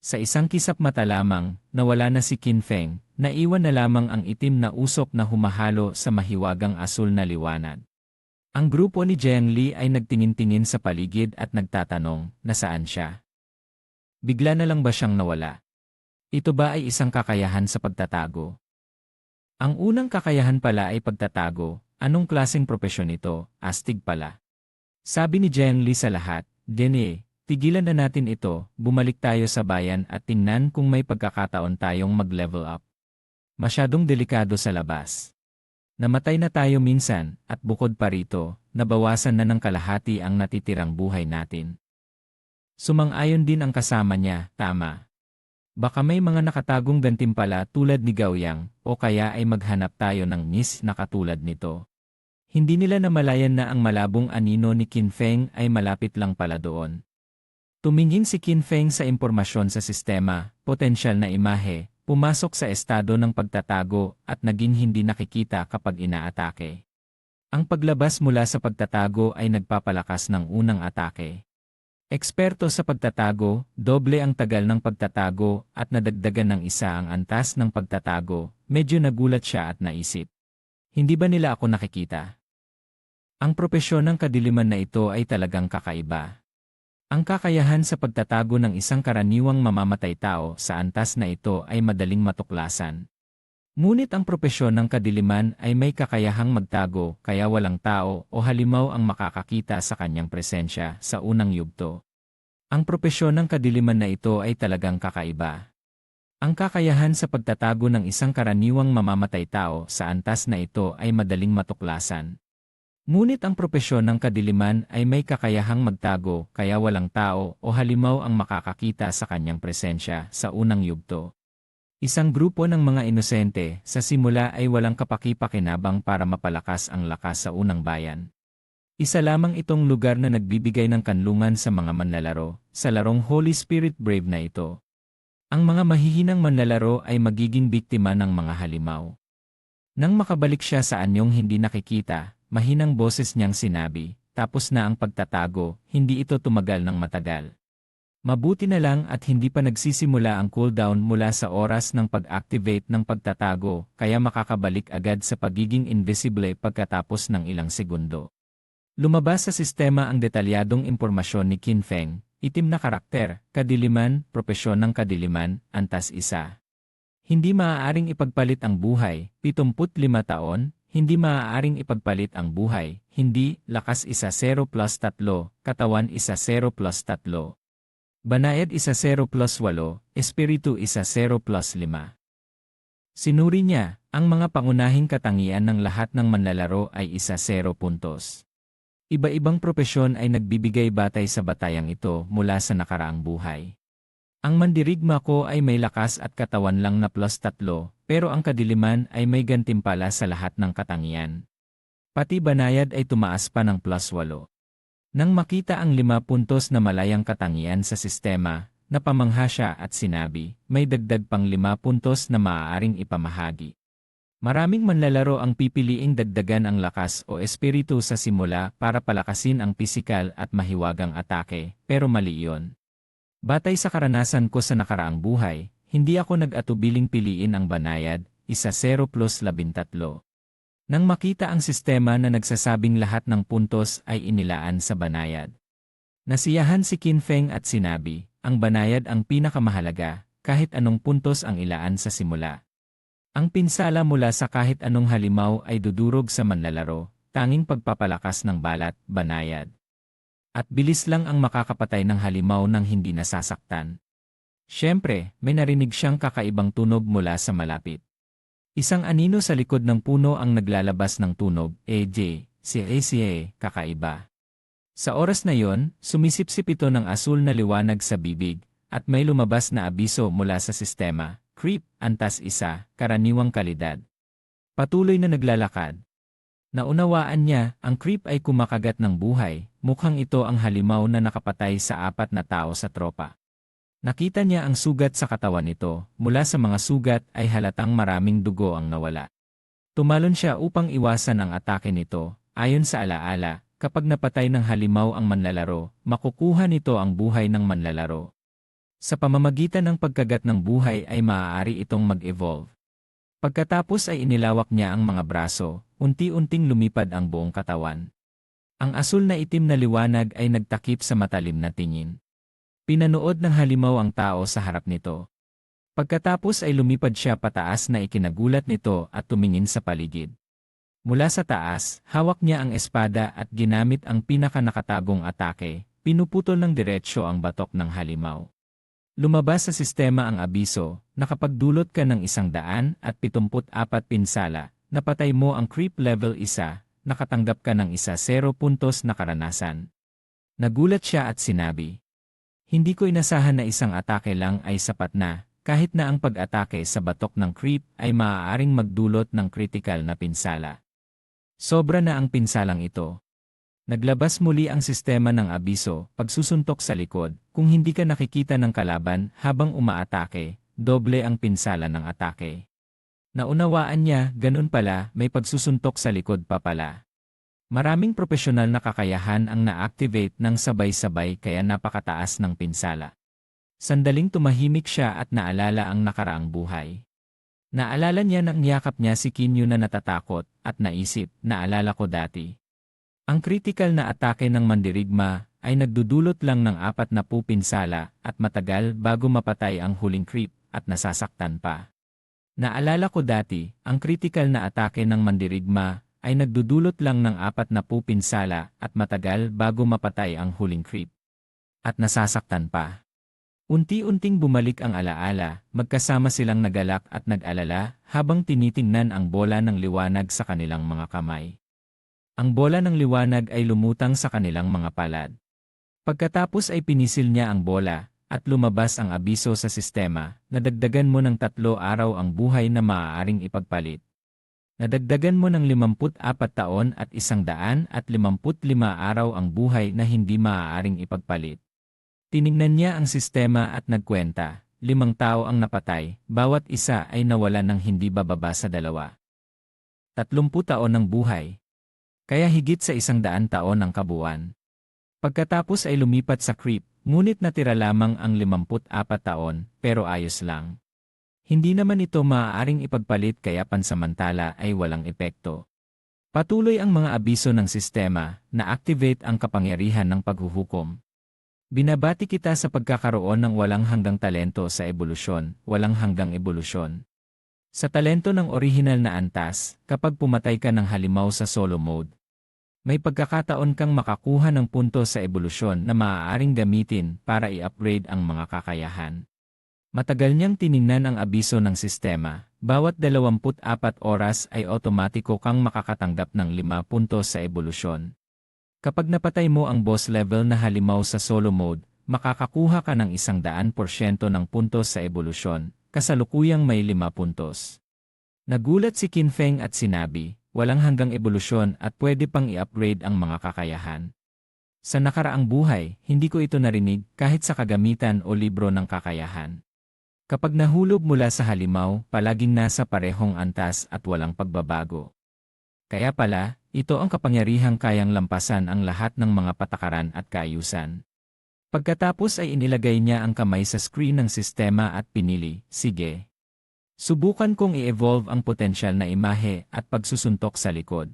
Sa isang kisap mata lamang, nawala na si Qin Feng, naiwan na lamang ang itim na usok na humahalo sa mahiwagang asul na liwanag. Ang grupo ni Jiang Li ay nagtingin-tingin sa paligid at nagtatanong, nasaan siya? Bigla na lang ba siyang nawala? Ito ba ay isang kakayahan sa pagtatago? Ang unang kakayahan pala ay pagtatago. Anong klaseng propesyon ito? Astig pala. Sabi ni Jiang Li sa lahat, Dene, tigilan na natin ito, bumalik tayo sa bayan at tingnan kung may pagkakataon tayong mag-level up. Masyadong delikado sa labas. Namatay na tayo minsan, at bukod pa rito, nabawasan na ng kalahati ang natitirang buhay natin. Sumang-ayon din ang kasama niya, tama. Baka may mga nakatagong gantimpala tulad ni Gao Yang, o kaya ay maghanap tayo ng miss na katulad nito. Hindi nila namalayan na ang malabong anino ni Qin Feng ay malapit lang pala doon. Tumingin si Qin Feng sa impormasyon sa sistema, potensyal na imahe, pumasok sa estado ng pagtatago at naging hindi nakikita kapag inaatake. Ang paglabas mula sa pagtatago ay nagpapalakas ng unang atake. Eksperto sa pagtatago, doble ang tagal ng pagtatago at nadagdagan ng isa ang antas ng pagtatago, medyo nagulat siya at naisip. Hindi ba nila ako nakikita? Ang propesyon ng kadiliman na ito ay talagang kakaiba. Ang kakayahan sa pagtatago ng isang karaniwang mamamatay tao sa antas na ito ay madaling matuklasan. Ngunit ang propesyon ng kadiliman ay may kakayahang magtago kaya walang tao o halimaw ang makakakita sa kanyang presensya sa unang yugto. Ang propesyon ng kadiliman na ito ay talagang kakaiba. Ang kakayahan sa pagtatago ng isang karaniwang mamamatay tao sa antas na ito ay madaling matuklasan. Ngunit ang propesyon ng kadiliman ay may kakayahang magtago kaya walang tao o halimaw ang makakakita sa kanyang presensya sa unang yugto. Isang grupo ng mga inosente sa simula ay walang kapaki-pakinabang para mapalakas ang lakas sa unang bayan. Isa lamang itong lugar na nagbibigay ng kanlungan sa mga manlalaro sa larong Holy Spirit Brave na ito. Ang mga mahihinang manlalaro ay magiging biktima ng mga halimaw. Nang makabalik siya sa anyong hindi nakikita, mahinang boses niyang sinabi, tapos na ang pagtatago, hindi ito tumagal ng matagal. Mabuti na lang at hindi pa nagsisimula ang cooldown mula sa oras ng pag-activate ng pagtatago, kaya makakabalik agad sa pagiging invisible pagkatapos ng ilang segundo. Lumabas sa sistema ang detalyadong impormasyon ni Qin Feng, itim na karakter, kadiliman, propesyon ng kadiliman, antas 1. Hindi maaaring ipagpalit ang buhay, 75 taon, hindi maaaring ipagpalit ang buhay, hindi, lakas 0+3, katawan 0+3. Banayad 0+8, espiritu 0+5. Sinuri niya, ang mga pangunahing katangian ng lahat ng manlalaro ay 0 puntos. Iba-ibang propesyon ay nagbibigay batay sa batayang ito mula sa nakaraang buhay. Ang mandirigma ko ay may lakas at katawan lang na +3, pero ang kadiliman ay may gantimpala sa lahat ng katangian. Pati banayad ay tumaas pa ng +8. Nang makita ang 5 puntos na malayang katangian sa sistema, napamangha siya at sinabi, may dagdag pang 5 puntos na maaaring ipamahagi. Maraming manlalaro ang pipiliing dagdagan ang lakas o espiritu sa simula para palakasin ang pisikal at mahiwagang atake, pero mali iyon. Batay sa karanasan ko sa nakaraang buhay, hindi ako nag-atubiling piliin ang banayad, 0+13. Nang makita ang sistema na nagsasabing lahat ng puntos ay inilaan sa banayad. Nasiyahan si Qin Feng at sinabi, ang banayad ang pinakamahalaga, kahit anong puntos ang ilaan sa simula. Ang pinsala mula sa kahit anong halimaw ay dudurog sa manlalaro, tanging pagpapalakas ng balat, banayad. At bilis lang ang makakapatay ng halimaw nang hindi nasasaktan. Siyempre, may narinig siyang kakaibang tunog mula sa malapit. Isang anino sa likod ng puno ang naglalabas ng tunog, kakaiba. Sa oras na yon, sumisipsip ito ng asul na liwanag sa bibig, at may lumabas na abiso mula sa sistema, creep, antas 1, karaniwang kalidad. Patuloy na naglalakad. Naunawaan niya, ang creep ay kumakagat ng buhay, mukhang ito ang halimaw na nakapatay sa 4 na tao sa tropa. Nakita niya ang sugat sa katawan nito, mula sa mga sugat ay halatang maraming dugo ang nawala. Tumalon siya upang iwasan ang atake nito, ayon sa alaala, kapag napatay ng halimaw ang manlalaro, makukuha nito ang buhay ng manlalaro. Sa pamamagitan ng pagkagat ng buhay ay maaari itong mag-evolve. Pagkatapos ay inilawak niya ang mga braso, unti-unting lumipad ang buong katawan. Ang asul na itim na liwanag ay nagtakip sa matalim na tingin. Pinanood ng halimaw ang tao sa harap nito. Pagkatapos ay lumipad siya pataas na ikinagulat nito at tumingin sa paligid. Mula sa taas, hawak niya ang espada at ginamit ang pinakanakatagong atake, pinuputol ng diretsyo ang batok ng halimaw. Lumabas sa sistema ang abiso, nakapagdulot ka ng 174 pinsala, napatay mo ang creep level 1, nakatanggap ka ng 0 puntos na karanasan. Nagulat siya at sinabi, "Hindi ko inasahan na isang atake lang ay sapat na, kahit na ang pag-atake sa batok ng creep ay maaaring magdulot ng critical na pinsala. Sobra na ang pinsalang ito." Naglabas muli ang sistema ng abiso, pagsusuntok sa likod, kung hindi ka nakikita ng kalaban habang umaatake, doble ang pinsala ng atake. Naunawaan niya, ganun pala, may pagsusuntok sa likod pa pala. Maraming propesyonal na kakayahan ang na-activate ng sabay-sabay kaya napakataas ng pinsala. Sandaling tumahimik siya at naalala ang nakaraang buhay. Naalala niya nang niyakap niya si Kinyu na natatakot at naisip, naalala ko dati. Ang critical na atake ng mandirigma ay nagdudulot lang ng 40 pinsala at matagal bago mapatay ang huling creep at nasasaktan pa. Naalala ko dati, ang critical na atake ng mandirigma ay nagdudulot lang ng 40 pinsala at matagal bago mapatay ang huling creep. At nasasaktan pa. Unti-unting bumalik ang alaala, magkasama silang nagalak at nag-alala habang tinitingnan ang bola ng liwanag sa kanilang mga kamay. Ang bola ng liwanag ay lumutang sa kanilang mga palad. Pagkatapos ay pinisil niya ang bola, at lumabas ang abiso sa sistema, nadagdagan mo ng 3 araw ang buhay na maaaring ipagpalit. Nadagdagan mo ng 54 taon at 155 araw ang buhay na hindi maaaring ipagpalit. Tiningnan niya ang sistema at nagkwenta, 5 tao ang napatay, bawat isa ay nawalan ng hindi bababa sa 2. 30 taon ng buhay. Kaya higit sa 100 taon ang kabuuan. Pagkatapos ay lumipat sa creep, ngunit natira lamang ang 54 taon, pero ayos lang. Hindi naman ito maaaring ipagpalit kaya pansamantala ay walang epekto. Patuloy ang mga abiso ng sistema, na-activate ang kapangyarihan ng paghuhukom. Binabati kita sa pagkakaroon ng walang hanggang talento sa ebolusyon, walang hanggang ebolusyon. Sa talento ng orihinal na antas, kapag pumatay ka ng halimaw sa solo mode, may pagkakataon kang makakuha ng punto sa ebolusyon na maaaring gamitin para i-upgrade ang mga kakayahan. Matagal niyang tiningnan ang abiso ng sistema, bawat 24 oras ay otomatiko kang makakatanggap ng 5 puntos sa ebolusyon. Kapag napatay mo ang boss level na halimaw sa solo mode, makakakuha ka ng 100% ng puntos sa ebolusyon, kasalukuyang may 5 puntos. Nagulat si Qin Feng at sinabi, walang hanggang ebolusyon at pwede pang i-upgrade ang mga kakayahan. Sa nakaraang buhay, hindi ko ito narinig kahit sa kagamitan o libro ng kakayahan. Kapag nahulog mula sa halimaw, palaging nasa parehong antas at walang pagbabago. Kaya pala, ito ang kapangyarihang kayang lampasan ang lahat ng mga patakaran at kaayusan. Pagkatapos ay inilagay niya ang kamay sa screen ng sistema at pinili, sige. Subukan kong i-evolve ang potensyal na imahe at pagsusuntok sa likod.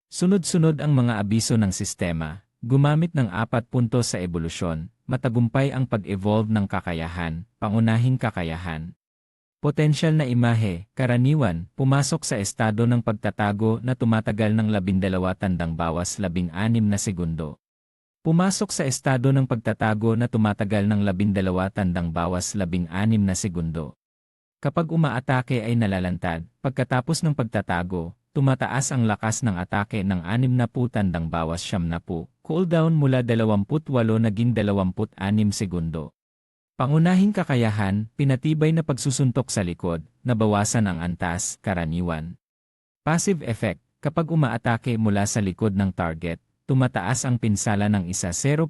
Sunod-sunod ang mga abiso ng sistema, gumamit ng 4 puntos sa ebolusyon, matagumpay ang pag-evolve ng kakayahan, pangunahing kakayahan. Potensyal na imahe, karaniwan, pumasok sa estado ng pagtatago na tumatagal ng 12 tandang bawas 16 na segundo. Pumasok sa estado ng pagtatago na tumatagal ng 12 tandang bawas 16 na segundo. Kapag umaatake ay nalalantad, pagkatapos ng pagtatago, tumataas ang lakas ng atake ng 60 tandang bawas 70, cooldown mula 28 naging 26 segundo. Pangunahing kakayahan, pinatibay na pagsusuntok sa likod, nabawasan ang antas, karaniwan. Passive effect, kapag umaatake mula sa likod ng target, tumataas ang pinsala ng 0%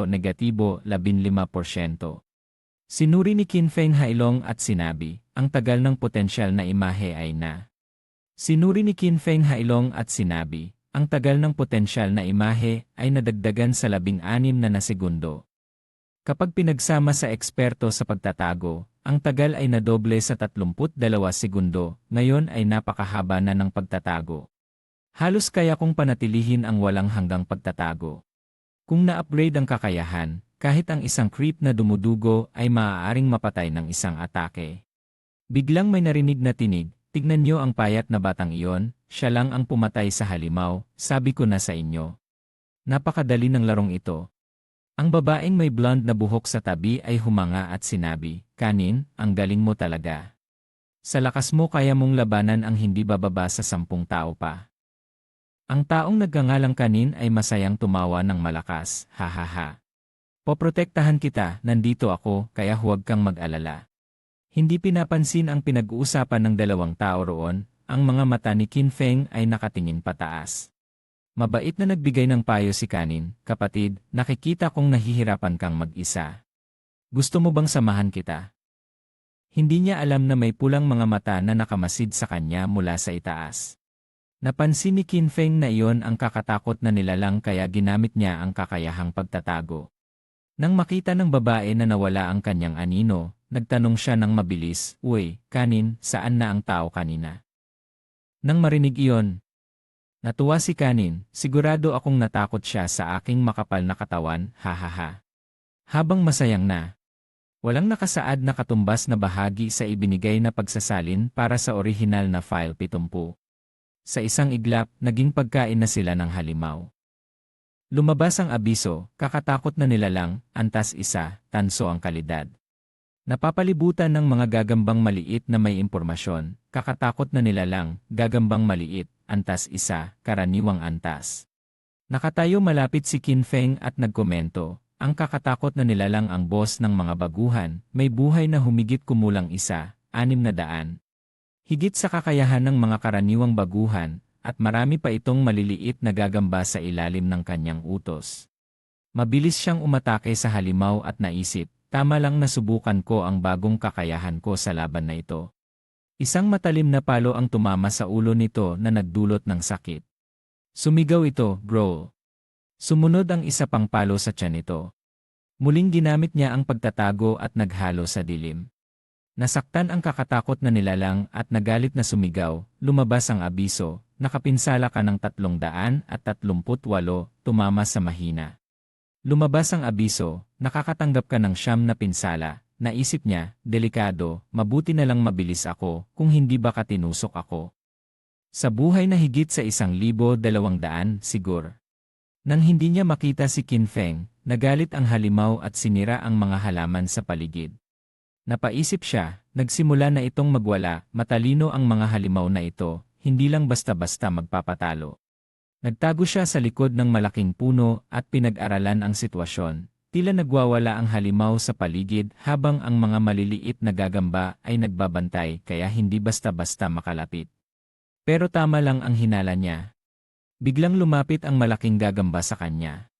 negatibo 15%. Sinuri ni Qin Feng Hailong at sinabi, ang tagal ng potensyal na imahe ay na. Sinuri ni Qin Feng Hailong at sinabi, ang tagal ng potensyal na imahe ay nadagdagan sa 16 na segundo. Kapag pinagsama sa eksperto sa pagtatago, ang tagal ay nadoble sa 32 segundo, ngayon ay napakahaba na ng pagtatago. Halos kaya kong panatilihin ang walang hanggang pagtatago. Kung na-upgrade ang kakayahan, kahit ang isang creep na dumudugo ay maaaring mapatay ng isang atake. Biglang may narinig na tinig, tignan niyo ang payat na batang iyon, siya lang ang pumatay sa halimaw, sabi ko na sa inyo. Napakadali ng larong ito. Ang babaeng may blonde na buhok sa tabi ay humanga at sinabi, "Kanin, ang galing mo talaga. Sa lakas mo kaya mong labanan ang hindi bababa sa 10 tao pa." Ang taong nagngangalang Kanin ay masayang tumawa ng malakas, "Hahaha. Poprotektahan kita, nandito ako, kaya huwag kang mag-alala." Hindi pinapansin ang pinag-uusapan ng dalawang tao roon, ang mga mata ni Qin Feng ay nakatingin pataas. Mabait na nagbigay ng payo si Kanin, "Kapatid, nakikita kong nahihirapan kang mag-isa. Gusto mo bang samahan kita?" Hindi niya alam na may pulang mga mata na nakamasid sa kanya mula sa itaas. Napansin ni Qin Feng na iyon ang kakatakot na nilalang kaya ginamit niya ang kakayahang pagtatago. Nang makita ng babae na nawala ang kanyang anino, nagtanong siya ng mabilis, "Uy, Kanin, saan na ang tao kanina?" Nang marinig iyon, natuwa si Kanin, "Sigurado akong natakot siya sa aking makapal na katawan, hahaha." Habang masayang na, walang nakasaad na katumbas na bahagi sa ibinigay na pagsasalin para sa orihinal na file 70. Sa isang iglap, naging pagkain na sila ng halimaw. Lumabas ang abiso, kakatakot na nilalang, antas 1, tanso ang kalidad. Napapalibutan ng mga gagambang maliit na may impormasyon, kakatakot na nilalang, gagambang maliit, antas 1, karaniwang antas. Nakatayo malapit si Qin Feng at nagkomento, ang kakatakot na nilalang ang boss ng mga baguhan, may buhay na humigit kumulang 1,600. Higit sa kakayahan ng mga karaniwang baguhan, at marami pa itong maliliit na gagamba sa ilalim ng kanyang utos. Mabilis siyang umatake sa halimaw at naisip, tama lang nasubukan ko ang bagong kakayahan ko sa laban na ito. Isang matalim na palo ang tumama sa ulo nito na nagdulot ng sakit. Sumigaw ito, "Growl." Sumunod ang isa pang palo sa tiyan nito. Muling ginamit niya ang pagtatago at naghalo sa dilim. Nasaktan ang kakatakot na nilalang at nagalit na sumigaw, lumabas ang abiso, "Nakapinsala ka ng 338, tumama sa mahina." Lumabas ang abiso, nakakatanggap ka ng 9 na pinsala, naisip niya, delikado, mabuti na lang mabilis ako, kung hindi baka tinusok ako. Sa buhay na higit sa 1,200 sigur. Nang hindi niya makita si Qin Feng, nagalit ang halimaw at sinira ang mga halaman sa paligid. Napaisip siya, nagsimula na itong magwala, matalino ang mga halimaw na ito, hindi lang basta-basta magpapatalo. Nagtago siya sa likod ng malaking puno at pinag-aralan ang sitwasyon. Tila nagwawala ang halimaw sa paligid habang ang mga maliliit na gagamba ay nagbabantay kaya hindi basta-basta makalapit. Pero tama lang ang hinala niya. Biglang lumapit ang malaking gagamba sa kanya.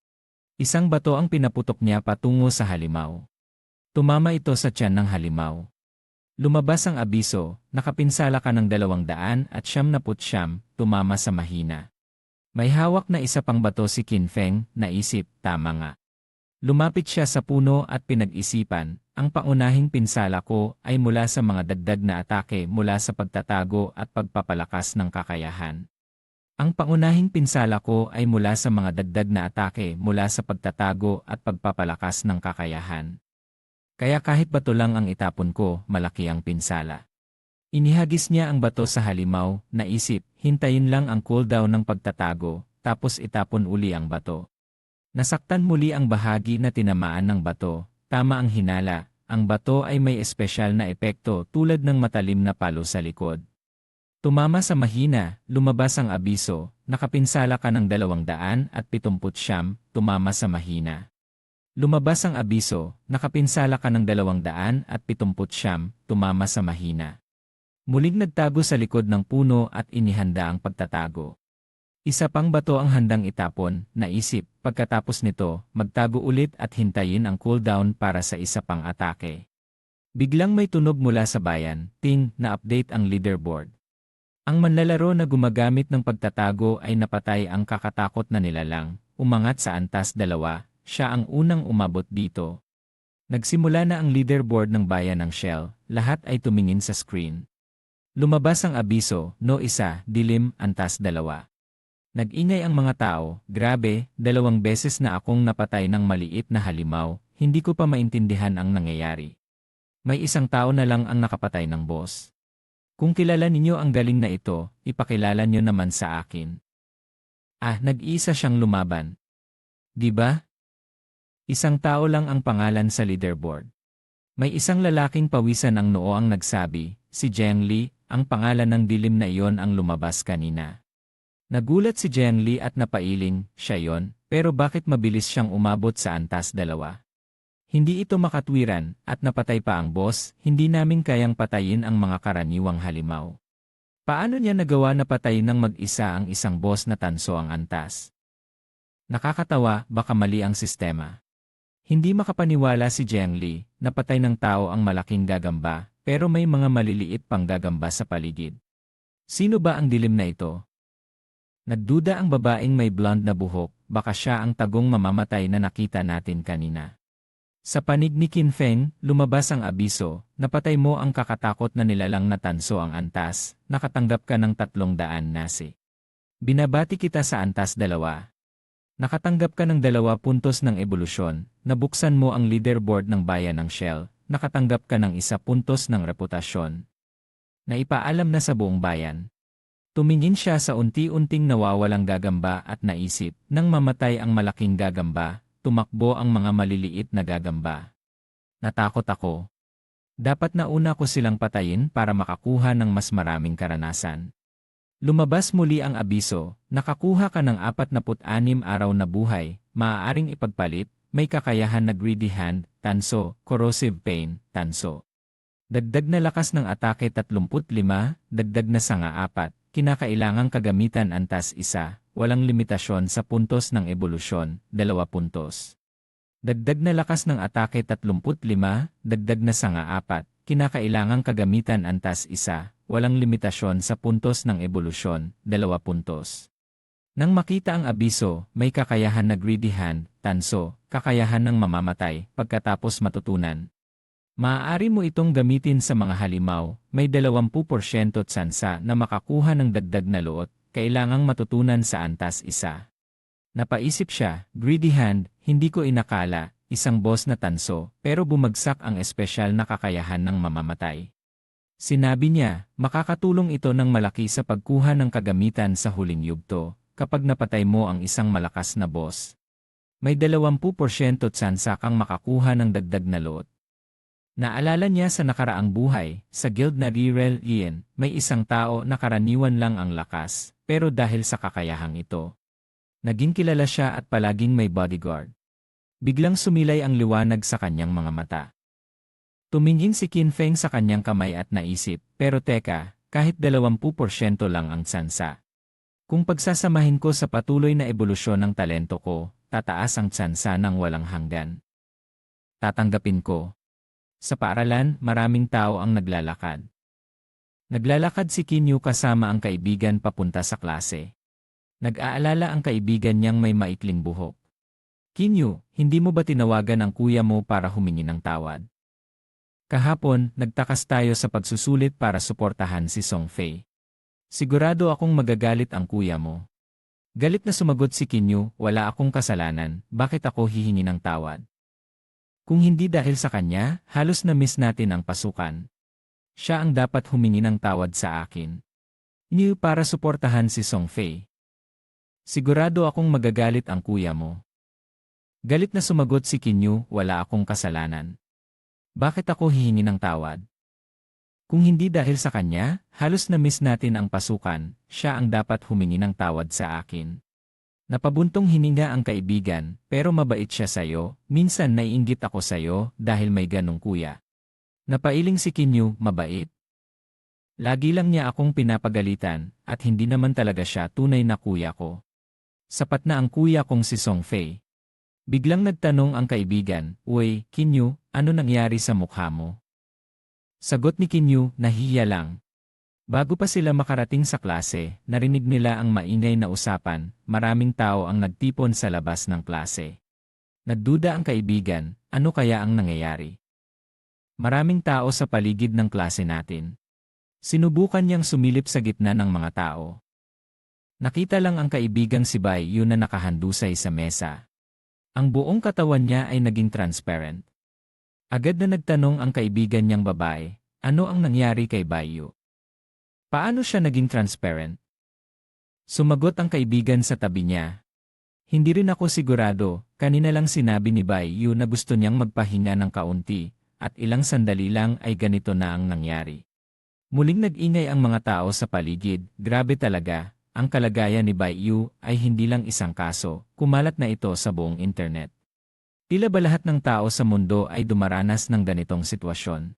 Isang bato ang pinaputok niya patungo sa halimaw. Tumama ito sa tiyan ng halimaw. Lumabas ang abiso, "Nakapinsala ka ng 279, tumama sa mahina." May hawak na isa pang bato si Qin Feng, naisip, tama nga. Lumapit siya sa puno at pinag-isipan, ang paunahing pinsala ko ay mula sa mga dagdag na atake mula sa pagtatago at pagpapalakas ng kakayahan. Ang paunahing pinsala ko ay mula sa mga dagdag na atake mula sa pagtatago at pagpapalakas ng kakayahan. Kaya kahit bato lang ang itapon ko, malaki ang pinsala. Inihagis niya ang bato sa halimaw, naisip, hintayin lang ang cooldown ng pagtatago, tapos itapon uli ang bato. Nasaktan muli ang bahagi na tinamaan ng bato, tama ang hinala, ang bato ay may espesyal na epekto tulad ng matalim na palo sa likod. Tumama sa mahina, lumabas ang abiso, "Nakapinsala ka ng 270, tumama sa mahina." Lumabas ang abiso, "Nakapinsala ka ng 270, tumama sa mahina." Muling nagtago sa likod ng puno at inihanda ang pagtatago. Isa pang bato ang handang itapon, naisip, pagkatapos nito, magtago ulit at hintayin ang cooldown para sa isa pang atake. Biglang may tunog mula sa bayan, ting, na-update ang leaderboard. Ang manlalaro na gumagamit ng pagtatago ay napatay ang kakatakot na nilalang, umangat sa antas 2, siya ang unang umabot dito. Nagsimula na ang leaderboard ng bayan ng Shell, lahat ay tumingin sa screen. Lumabas ang abiso, no 1, dilim, antas 2. Nag-ingay ang mga tao, grabe, 2 beses na akong napatay ng maliit na halimaw, hindi ko pa maintindihan ang nangyayari. May isang tao na lang ang nakapatay ng boss. Kung kilala ninyo ang galing na ito, ipakilala nyo naman sa akin. Nag-iisa siyang lumaban. Di ba? Isang tao lang ang pangalan sa leaderboard. May isang lalaking pawisan ang noo ang nagsabi, si Jiang Li, ang pangalan ng dilim na iyon ang lumabas kanina. Nagulat si Jiang Li at napailing, siya yon, pero bakit mabilis siyang umabot sa antas 2? Hindi ito makatwiran, at napatay pa ang boss, hindi namin kayang patayin ang mga karaniwang halimaw. Paano niya nagawa na patayin ng mag-isa ang isang boss na tanso ang antas? Nakakatawa, baka mali ang sistema. Hindi makapaniwala si Jiang Li, napatay ng tao ang malaking gagamba, pero may mga maliliit pang gagamba sa paligid. Sino ba ang dilim na ito? Nagduda ang babaeng may blonde na buhok, baka siya ang tagong mamamatay na nakita natin kanina. Sa panig ni Qin Feng, lumabas ang abiso, napatay mo ang kakatakot na nilalang na tanso ang antas, nakatanggap ka ng 300 nasi. Binabati kita sa antas 2. Nakatanggap ka ng 2 puntos ng ebolusyon, nabuksan mo ang leaderboard ng bayan ng Shell, nakatanggap ka ng 1 puntos ng reputasyon. Naipaalam na sa buong bayan. Tumingin siya sa unti-unting nawawalang gagamba at naisip, nang mamatay ang malaking gagamba, tumakbo ang mga maliliit na gagamba. Natakot ako. Dapat na una ko silang patayin para makakuha ng mas maraming karanasan. Lumabas muli ang abiso, nakakuha ka ng 46 araw na buhay, maaaring ipagpalit, may kakayahan na greedy hand, tanso, corrosive pain, tanso. Dagdag na lakas ng atake 35, dagdag na sanga 4, kinakailangang kagamitan antas 1, walang limitasyon sa puntos ng ebolusyon, 2 puntos. Dagdag na lakas ng atake 35, dagdag na sanga 4, kinakailangang kagamitan antas 1, walang limitasyon sa puntos ng ebolusyon, 2 puntos. Nang makita ang abiso, may kakayahan na greedy hand, tanso, kakayahan ng mamamatay, pagkatapos matutunan. Maaari mo itong gamitin sa mga halimaw, may 20% tsansa na makakuha ng dagdag na luot, kailangang matutunan sa antas 1. Napaisip siya, greedy hand, hindi ko inakala, isang boss na tanso, pero bumagsak ang espesyal na kakayahan ng mamamatay. Sinabi niya, makakatulong ito ng malaki sa pagkuha ng kagamitan sa huling yugto, kapag napatay mo ang isang malakas na boss. May 20% tsansa kang makakuha ng dagdag na lot. Naalala niya sa nakaraang buhay, sa guild na Rirel Ian, may isang tao na karaniwan lang ang lakas, pero dahil sa kakayahang ito, naging kilala siya at palaging may bodyguard. Biglang sumilay ang liwanag sa kanyang mga mata. Tumingin si Qin Feng sa kanyang kamay at naisip, pero teka, kahit 20% lang ang tsansa. Kung pagsasamahin ko sa patuloy na ebolusyon ng talento ko, tataas ang tsansa ng walang hanggan. Tatanggapin ko. Sa paaralan, maraming tao ang naglalakad. Naglalakad si Kinyu kasama ang kaibigan papunta sa klase. Nag-aalala ang kaibigan niyang may maikling buhok. Kinyu, hindi mo ba tinawagan ang kuya mo para humingi ng tawad? Kahapon, nagtakas tayo sa pagsusulit para suportahan si Song Fei. Sigurado akong magagalit ang kuya mo. Galit na sumagot si Kinyu, wala akong kasalanan, bakit ako hihingi ng tawad? Kung hindi dahil sa kanya, halos na-miss natin ang pasukan. Siya ang dapat humingi ng tawad sa akin. Niyo para suportahan si Song Fei. Sigurado akong magagalit ang kuya mo. Galit na sumagot si Kinyu, wala akong kasalanan. Bakit ako hihingi ng tawad? Kung hindi dahil sa kanya, halos na-miss natin ang pasukan, siya ang dapat humingi ng tawad sa akin. Napabuntong hininga ang kaibigan, pero mabait siya sayo, minsan naiinggit ako sayo dahil may ganong kuya. Napailing si Kinyu, mabait. Lagi lang niya akong pinapagalitan, at hindi naman talaga siya tunay na kuya ko. Sapat na ang kuya kong si Song Fei. Biglang nagtanong ang kaibigan, uy, Kinyu, ano nangyari sa mukha mo? Sagot ni Kinyu, nahihiya lang. Bago pa sila makarating sa klase, narinig nila ang maingay na usapan, maraming tao ang nagtipon sa labas ng klase. Nagduda ang kaibigan, ano kaya ang nangyayari? Maraming tao sa paligid ng klase natin. Sinubukan niyang sumilip sa gitna ng mga tao. Nakita lang ang kaibigang si Bai Yu na nakahandusay sa mesa. Ang buong katawan niya ay naging transparent. Agad na nagtanong ang kaibigan niyang babae, ano ang nangyari kay Bai Yu? Paano siya naging transparent? Sumagot ang kaibigan sa tabi niya. Hindi rin ako sigurado, kanina lang sinabi ni Bai Yu na gusto niyang magpahinga ng kaunti, at ilang sandali lang ay ganito na ang nangyari. Muling nag-ingay ang mga tao sa paligid, grabe talaga, ang kalagayan ni Bai Yu ay hindi lang isang kaso, kumalat na ito sa buong internet. Tila ba lahat ng tao sa mundo ay dumaranas ng ganitong sitwasyon?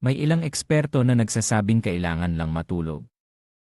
May ilang eksperto na nagsasabing kailangan lang matulog.